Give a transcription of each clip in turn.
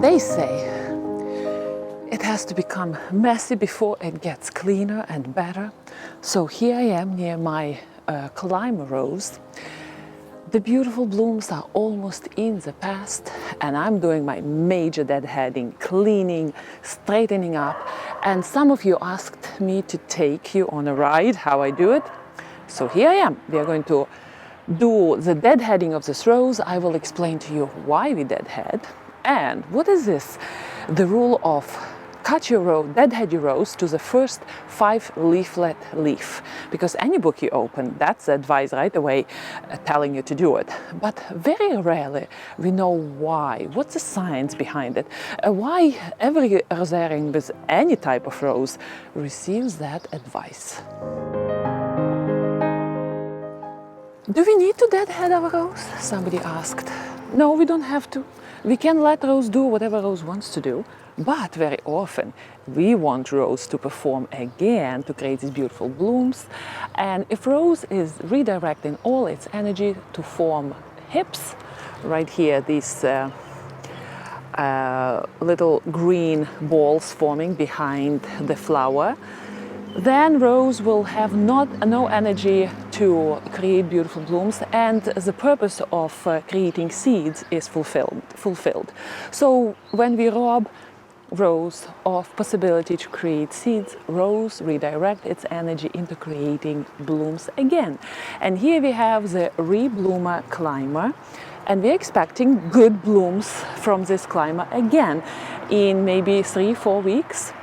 They say it has to become messy before it gets cleaner and better. So here I am near my climber rose. The beautiful blooms are almost in the past, and I'm doing my major deadheading, cleaning, straightening up. And some of you asked me to take you on a ride, how I do it. So here I am. We are going to do the deadheading of this rose. I will explain to you why we deadhead and what is this, the rule of cut your rose, deadhead your rose to the first 5-leaflet leaf, because any book you open, that's the advice right away telling you to do it. But very rarely we know why, what's the science behind it, why every rosarian with any type of rose receives that advice. Do we need to deadhead our rose? Somebody asked. No, we don't have to. We can let rose do whatever rose wants to do. But very often we want rose to perform again to create these beautiful blooms. And if rose is redirecting all its energy to form hips, right here, these little green balls forming behind the flower, then rose will have no energy to create beautiful blooms, and the purpose of creating seeds is fulfilled. So when we rob rose of possibility to create seeds, rose redirect its energy into creating blooms again. And here we have the rebloomer climber, and we're expecting good blooms from this climber again in maybe 3-4 weeks.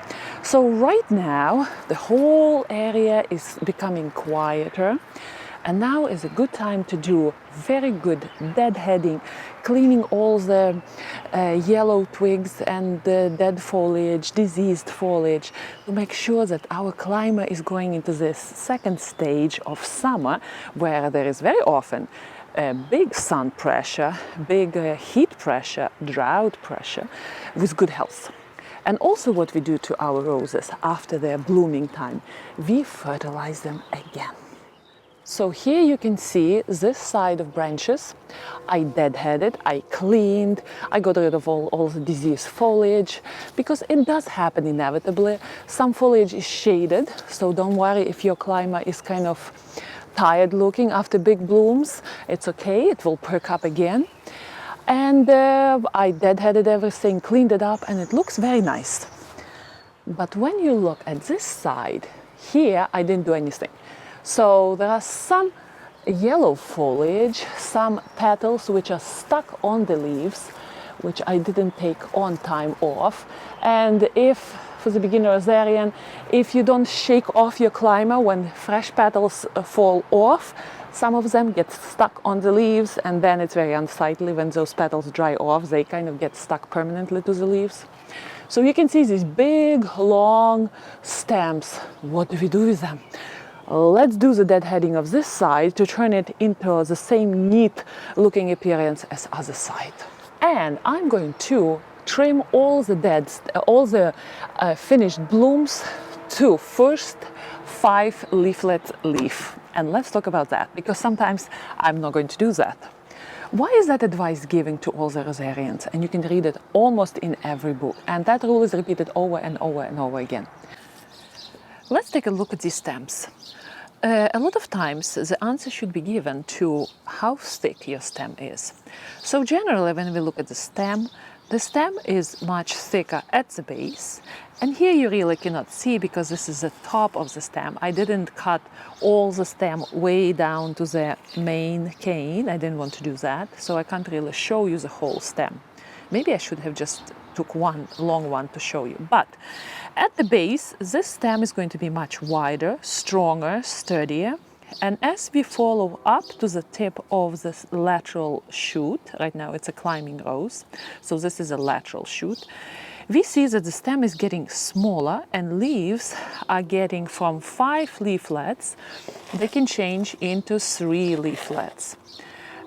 So right now the whole area is becoming quieter, and now is a good time to do very good deadheading, cleaning all the yellow twigs and the dead foliage, diseased foliage, to make sure that our climber is going into this second stage of summer, where there is very often big sun pressure, big heat pressure, drought pressure, with good health. And also what we do to our roses after their blooming time, we fertilize them again. So here you can see this side of branches. I deadheaded, I cleaned, I got rid of all the diseased foliage, because it does happen inevitably. Some foliage is shaded, so don't worry if your climber is kind of tired looking after big blooms. It's okay, it will perk up again. And I deadheaded everything, cleaned it up, and it looks very nice. But when you look at this side, here I didn't do anything. So there are some yellow foliage, some petals which are stuck on the leaves, which I didn't take on time off. And if, for the beginner rosarian, if you don't shake off your climber when fresh petals fall off, some of them get stuck on the leaves, and then it's very unsightly when those petals dry off. They kind of get stuck permanently to the leaves. So you can see these big, long stems. What do we do with them? Let's do the deadheading of this side to turn it into the same neat looking appearance as other side. And I'm going to trim all the finished blooms to first 5-leaflet leaf. And let's talk about that, because sometimes I'm not going to do that. Why is that advice given to all the rosarians? And you can read it almost in every book. And that rule is repeated over and over and over again. Let's take a look at these stems. A lot of times the answer should be given to how thick your stem is. So generally when we look at the stem is much thicker at the base, and here you really cannot see because this is the top of the stem. I didn't cut all the stem way down to the main cane. I didn't want to do that, so I can't really show you the whole stem. Maybe I should have just took one long one to show you. But at the base, this stem is going to be much wider, stronger, sturdier. And as we follow up to the tip of this lateral shoot, right now it's a climbing rose, so this is a lateral shoot, we see that the stem is getting smaller and leaves are getting from 5 leaflets, they can change into 3 leaflets.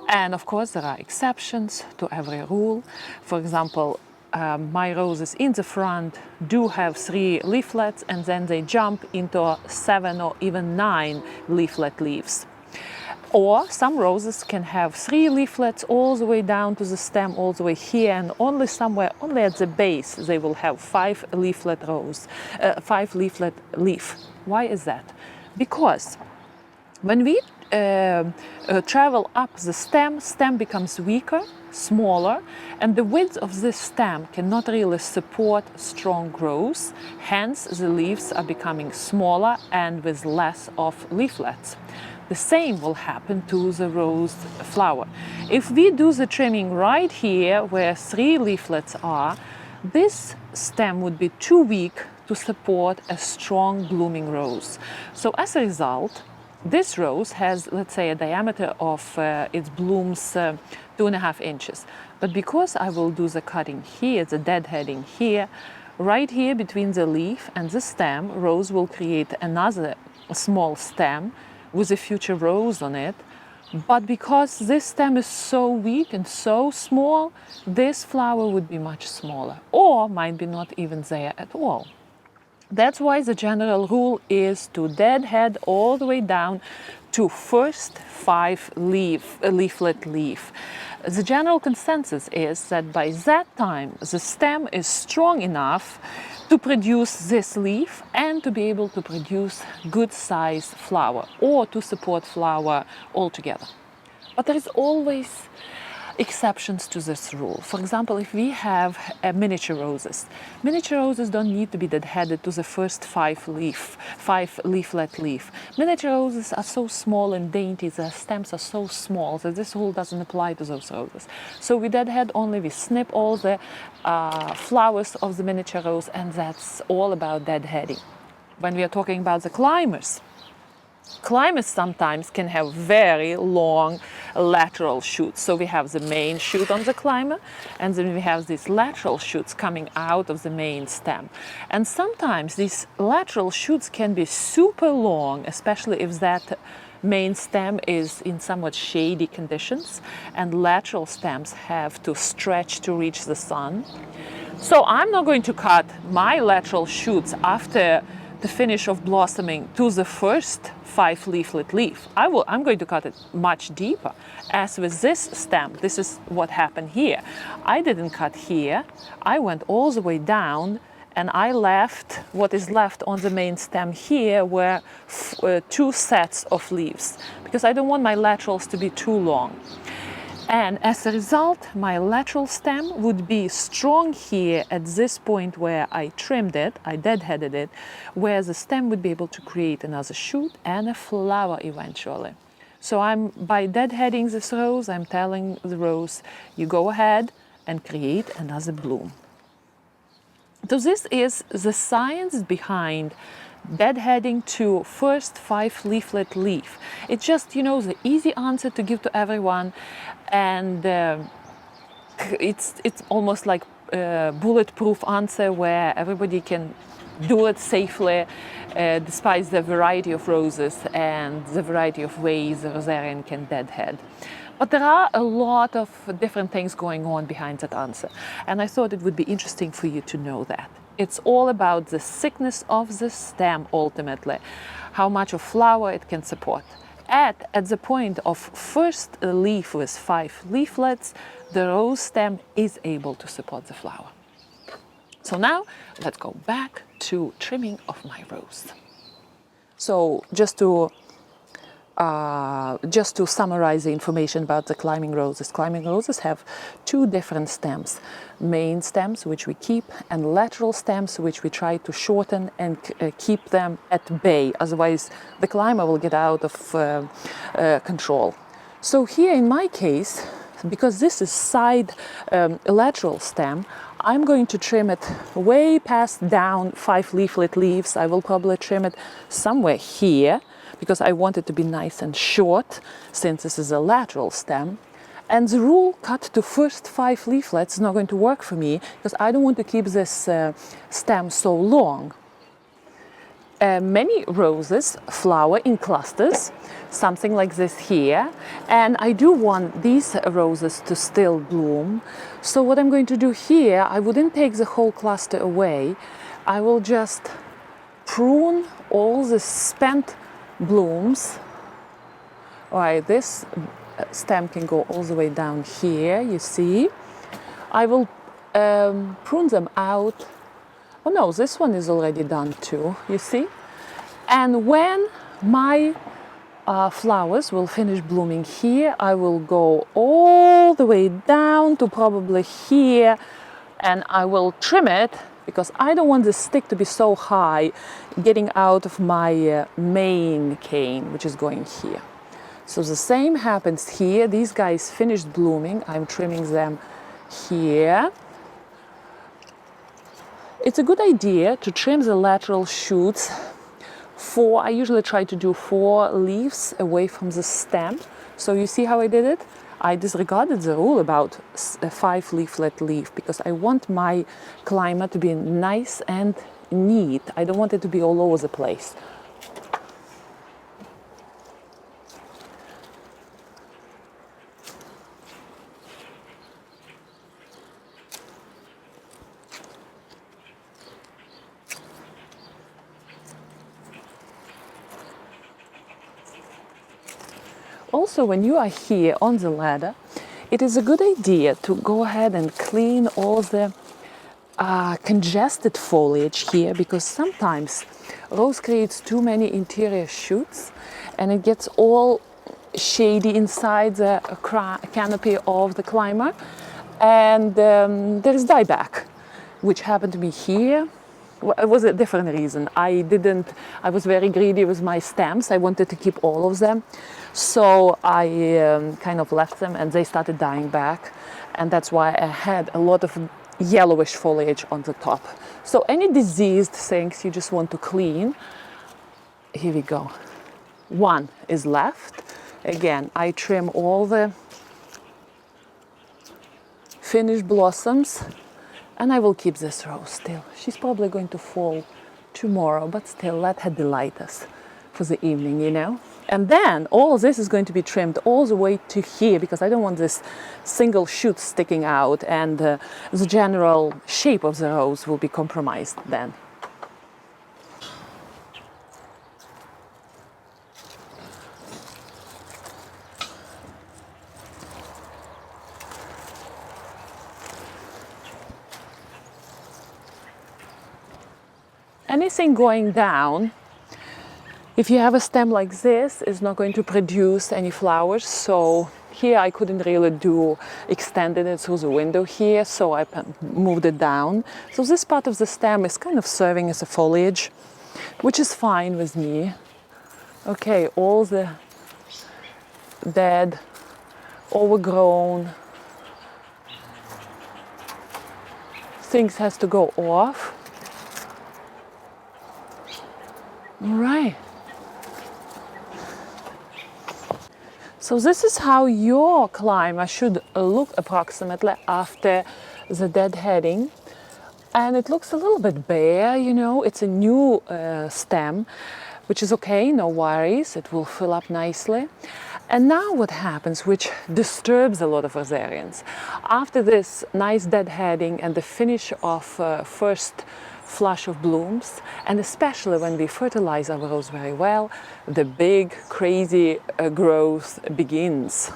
And of course there are exceptions to every rule. For example, my roses in the front do have 3 leaflets, and then they jump into 7 or even 9 leaflet leaves. Or some roses can have 3 leaflets all the way down to the stem, all the way here, and only somewhere, only at the base, they will have 5 leaflet rose, 5 leaflet leaf. Why is that? Because when we travel up the stem becomes weaker, smaller, and the width of this stem cannot really support strong growth. Hence, the leaves are becoming smaller and with less of leaflets. The same will happen to the rose flower. If we do the trimming right here, where 3 leaflets are, this stem would be too weak to support a strong blooming rose. So as a result, this rose has, let's say, a diameter of its blooms 2.5 inches. But because I will do the cutting here, the deadheading here, right here between the leaf and the stem, rose will create another small stem with a future rose on it. But because this stem is so weak and so small, this flower would be much smaller, or might be not even there at all. That's why the general rule is to deadhead all the way down to first 5 leaflet leaf. The general consensus is that by that time the stem is strong enough to produce this leaf and to be able to produce good size flower or to support flower altogether. But there is always exceptions to this rule. For example, if we have miniature roses don't need to be deadheaded to the first 5 leaflet leaf. Miniature roses are so small and dainty, their stems are so small that this rule doesn't apply to those roses. So we deadhead only, we snip all the flowers of the miniature rose, and that's all about deadheading. When we are talking about the climbers sometimes can have very long lateral shoots. So we have the main shoot on the climber, and then we have these lateral shoots coming out of the main stem. And sometimes these lateral shoots can be super long, especially if that main stem is in somewhat shady conditions, and lateral stems have to stretch to reach the sun. So I'm not going to cut my lateral shoots after the finish of blossoming to the first 5 leaflet leaf. I'm going to cut it much deeper. As with this stem, this is what happened here. I didn't cut here. I went all the way down, and I left what is left on the main stem here were 2 sets of leaves, because I don't want my laterals to be too long. And as a result, my lateral stem would be strong here at this point where I trimmed it, I deadheaded it, where the stem would be able to create another shoot and a flower eventually. So by deadheading this rose, I'm telling the rose, you go ahead and create another bloom. So this is the science behind deadheading to first 5 leaflet leaf. It's just, the easy answer to give to everyone, and it's almost like a bulletproof answer where everybody can do it safely, despite the variety of roses and the variety of ways a rosarian can deadhead. But there are a lot of different things going on behind that answer, and I thought it would be interesting for you to know that. It's all about the thickness of the stem ultimately, how much of flower it can support. At the point of first leaf with 5 leaflets, the rose stem is able to support the flower. So now let's go back to trimming of my rose. So just to summarize the information about the climbing roses have 2 different stems. Main stems, which we keep, and lateral stems, which we try to shorten and keep them at bay. Otherwise, the climber will get out of control. So here in my case, because this is side lateral stem, I'm going to trim it way past down 5 leaflet leaves. I will probably trim it somewhere here, because I want it to be nice and short, since this is a lateral stem. And the rule cut to first 5 leaflets is not going to work for me, because I don't want to keep this stem so long. Many roses flower in clusters, something like this here, and I do want these roses to still bloom. So what I'm going to do here, I wouldn't take the whole cluster away. I will just prune all the spent blooms All right, this stem can go all the way down here, you see. I will prune them out. Oh no, this one is already done too, you see. And when my flowers will finish blooming here, I will go all the way down to probably here, and I will trim it because I don't want the stick to be so high getting out of my main cane, which is going here. So the same happens here. These guys finished blooming. I'm trimming them here. It's a good idea to trim the lateral shoots. I usually try to do 4 leaves away from the stem. So you see how I did it? I disregarded the rule about a 5-leaflet leaf because I want my climber to be nice and neat. I don't want it to be all over the place. Also, when you are here on the ladder, it is a good idea to go ahead and clean all the congested foliage here, because sometimes rose creates too many interior shoots and it gets all shady inside the canopy of the climber, and there is dieback, which happened to me here. It was a different reason. I was very greedy with my stems. I wanted to keep all of them. So I kind of left them and they started dying back. And that's why I had a lot of yellowish foliage on the top. So any diseased things you just want to clean, here we go. One is left. Again, I trim all the finished blossoms. And I will keep this rose still. She's probably going to fall tomorrow, but still, let her delight us for the evening, you know? And then all this is going to be trimmed all the way to here because I don't want this single shoot sticking out, and the general shape of the rose will be compromised then. Anything going down, if you have a stem like this, is not going to produce any flowers. So here I couldn't really extending it through the window here, so I moved it down. So this part of the stem is kind of serving as a foliage, which is fine with me. Okay, all the dead, overgrown things has to go off. All right. So this is how your climber should look approximately after the deadheading. And it looks a little bit bare, you know. It's a new stem, which is okay, no worries. It will fill up nicely. And now what happens, which disturbs a lot of rosarians, after this nice deadheading and the finish of first flush of blooms, and especially when we fertilize our rose very well, the big crazy growth begins.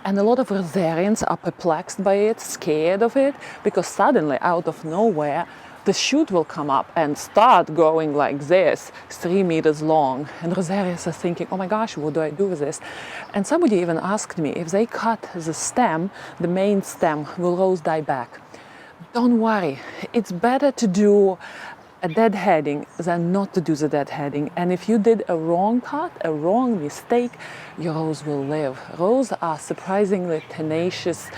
And a lot of rosarians are perplexed by it, scared of it, because suddenly out of nowhere the shoot will come up and start growing like this, 3 meters long. And rosarians are thinking, oh my gosh, what do I do with this? And somebody even asked me, if they cut the stem, the main stem, will rose die back? Don't worry, it's better to do a deadheading than not to do the deadheading. And if you did a wrong cut, a wrong mistake, your rose will live. Roses are surprisingly tenacious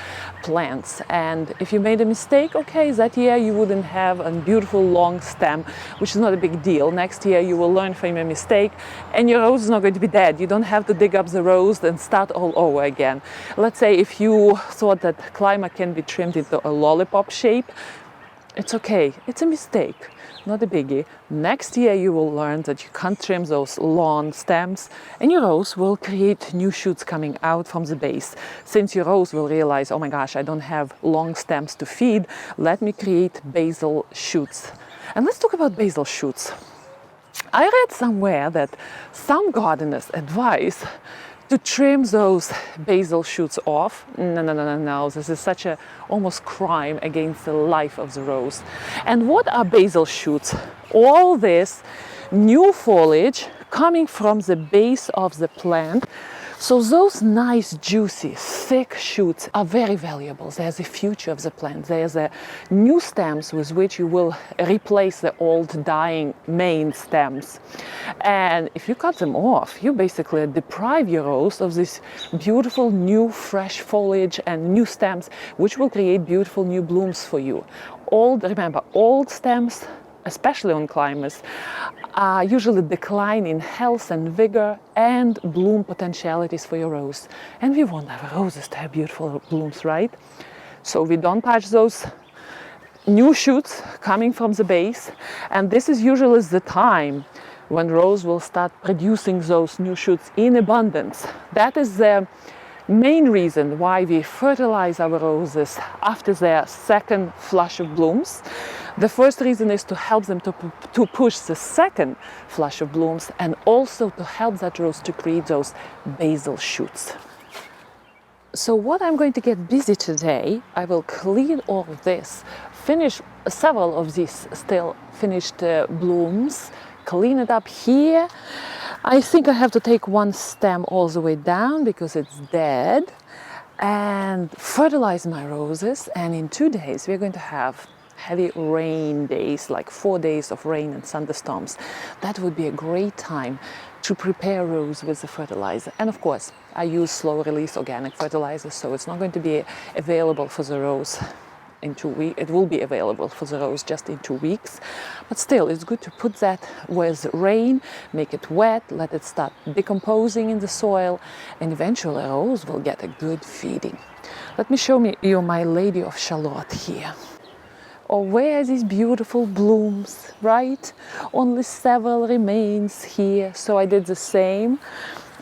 plants. And if you made a mistake, okay, that year you wouldn't have a beautiful long stem, which is not a big deal. Next year you will learn from your mistake and your rose is not going to be dead. You don't have to dig up the rose and start all over again. Let's say if you thought that climber can be trimmed into a lollipop shape, it's okay, it's a mistake. Not a biggie. Next year you will learn that you can't trim those long stems and your rose will create new shoots coming out from the base. Since your rose will realize, oh my gosh, I don't have long stems to feed, let me create basil shoots. And let's talk about basil shoots. I read somewhere that some gardeners advise to trim those basil shoots off. No, no, no, no, no. This is such a almost crime against the life of the rose. And what are basil shoots? All this new foliage coming from the base of the plant. So those nice, juicy, thick shoots are very valuable. There's the future of the plant. There's a new stems with which you will replace the old dying main stems. And if you cut them off, you basically deprive your rose of this beautiful new fresh foliage and new stems, which will create beautiful new blooms for you. Remember, old stems, especially on climbers, usually decline in health and vigor and bloom potentialities for your rose. And we want our roses to have beautiful blooms, right? So we don't touch those new shoots coming from the base. And this is usually the time when rose will start producing those new shoots in abundance. That is the main reason why we fertilize our roses after their second flush of blooms. The first reason is to help them to push the second flush of blooms, and also to help that rose to create those basil shoots. So what I'm going to get busy today, I will clean all of this, finish several of these still finished blooms, clean it up here. I think I have to take one stem all the way down because it's dead, and fertilize my roses. And in 2 days we're going to have heavy rain days, like 4 days of rain and thunderstorms. That would be a great time to prepare rose with the fertilizer. And of course, I use slow release organic fertilizer, so it's not going to be available for the rose in 2 weeks. It will be available for the rose just in 2 weeks. But still, it's good to put that with rain, make it wet, let it start decomposing in the soil, and eventually a rose will get a good feeding. Let me show you my Lady of Shalott here. Oh, where are these beautiful blooms, right? Only several remains here, so I did the same.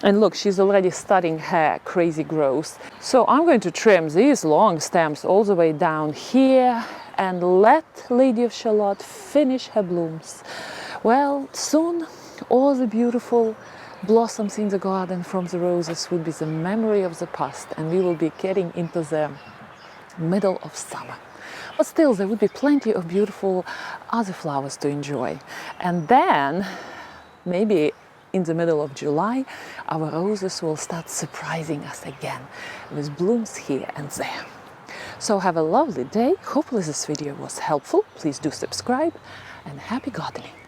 And look, she's already starting her crazy growth. So I'm going to trim these long stems all the way down here and let Lady of Shalott finish her blooms. Well, soon all the beautiful blossoms in the garden from the roses will be the memory of the past, and we will be getting into the middle of summer. But still, there would be plenty of beautiful other flowers to enjoy. And then, maybe in the middle of July, our roses will start surprising us again with blooms here and there. So have a lovely day. Hopefully this video was helpful. Please do subscribe, and happy gardening.